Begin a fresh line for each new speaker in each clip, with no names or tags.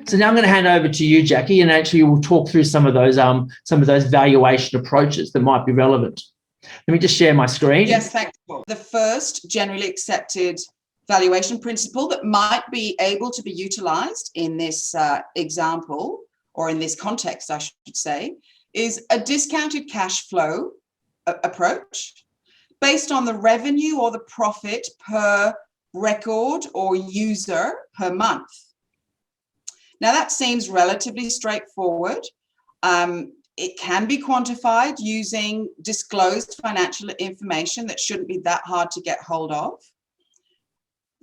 So now I'm going to hand over to you, Jacqui, and actually we'll talk through some of those valuation approaches that might be relevant. Let me just share my screen.
Yes, thanks, Paul. The first generally accepted valuation principle that might be able to be utilized in this example, or in this context, I should say, is a discounted cash flow approach based on the revenue or the profit per record or user per month. Now, that seems relatively straightforward. It can be quantified using disclosed financial information that shouldn't be that hard to get hold of.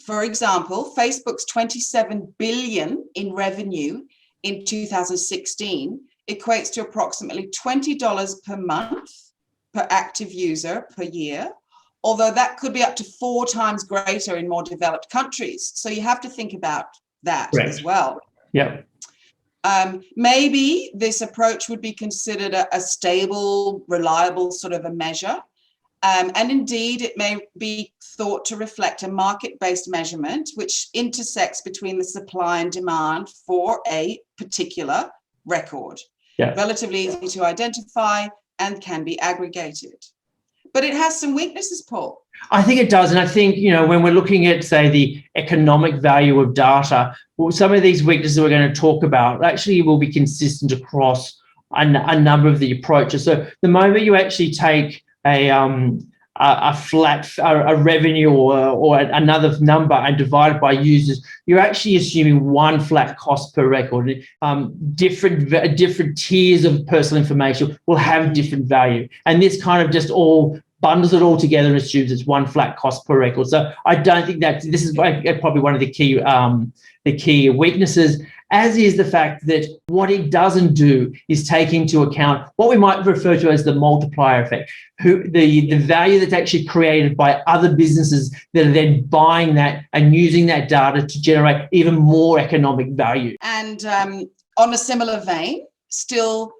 For example, Facebook's $27 billion in revenue in 2016 equates to approximately $20 per month per active user per year, although that could be up to 4 times greater in more developed countries. So you have to think about that as well.
Yeah.
Maybe this approach would be considered a stable, reliable sort of a measure. And indeed, it may be thought to reflect a market-based measurement which intersects between the supply and demand for a particular record.
Yeah.
Relatively easy to identify and can be aggregated. But it has some weaknesses, Paul.
I think it does. And I think, when we're looking at, say, the economic value of data, well, some of these weaknesses we're going to talk about actually will be consistent across a number of the approaches. So the moment you actually take a revenue or another number and divide it by users, you're actually assuming one flat cost per record. Different tiers of personal information will have different value. And this kind of just all bundles it all together and assumes it's one flat cost per record. So I don't think that this is probably one of the key weaknesses, as is the fact that what it doesn't do is take into account what we might refer to as the multiplier effect, the value that's actually created by other businesses that are then buying that and using that data to generate even more economic value.
And on a similar vein, still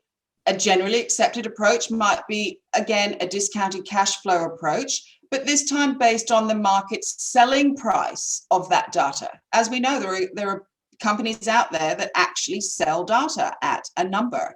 a generally accepted approach might be, again, a discounted cash flow approach, but this time based on the market's selling price of that data. As we know, there are companies out there that actually sell data at a number.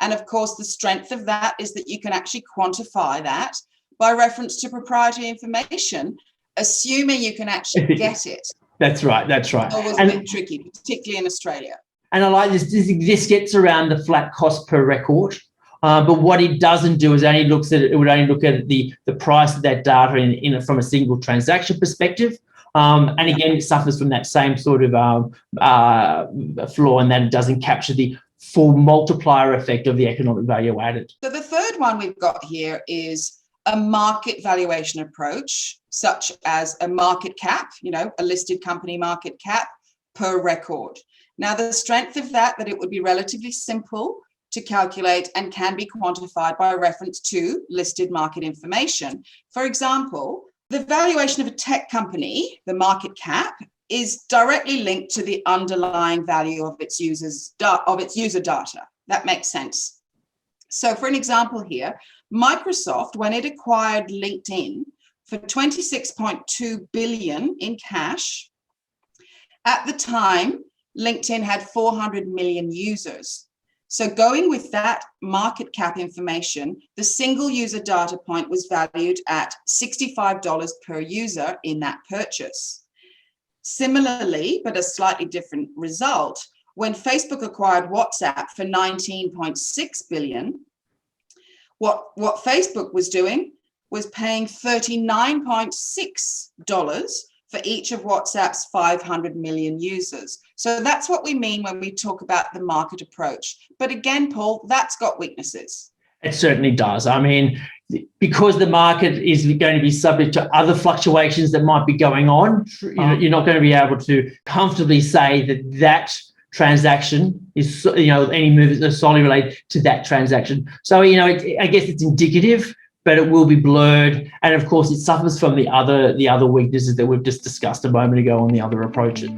And of course, the strength of that is that you can actually quantify that by reference to proprietary information, assuming you can actually get it.
That's right. That's right.
It's always a bit tricky, particularly in Australia.
And I like this. This gets around the flat cost per record. But what it doesn't do is it would only look at the price of that data from a single transaction perspective. And again, it suffers from that same sort of flaw in that it doesn't capture the full multiplier effect of the economic value added.
So the third one we've got here is a market valuation approach, such as a market cap, a listed company market cap per record. Now, the strength of that it would be relatively simple to calculate and can be quantified by reference to listed market information. For example, the valuation of a tech company, the market cap, is directly linked to the underlying value of its user data. That makes sense. So for an example here, Microsoft, when it acquired LinkedIn for $26.2 billion in cash, at the time, LinkedIn had 400 million users. So going with that market cap information, the single user data point was valued at $65 per user in that purchase. Similarly, but a slightly different result, when Facebook acquired WhatsApp for $19.6 billion, what Facebook was doing was paying $39.6 for each of WhatsApp's 500 million users. So that's what we mean when we talk about the market approach. But again, Paul, that's got weaknesses.
It certainly does. I mean, because the market is going to be subject to other fluctuations that might be going on, you're not going to be able to comfortably say that transaction is, any move is solely related to that transaction. So, I guess it's indicative, but it will be blurred. And of course, it suffers from the other weaknesses that we've just discussed a moment ago on the other approaches.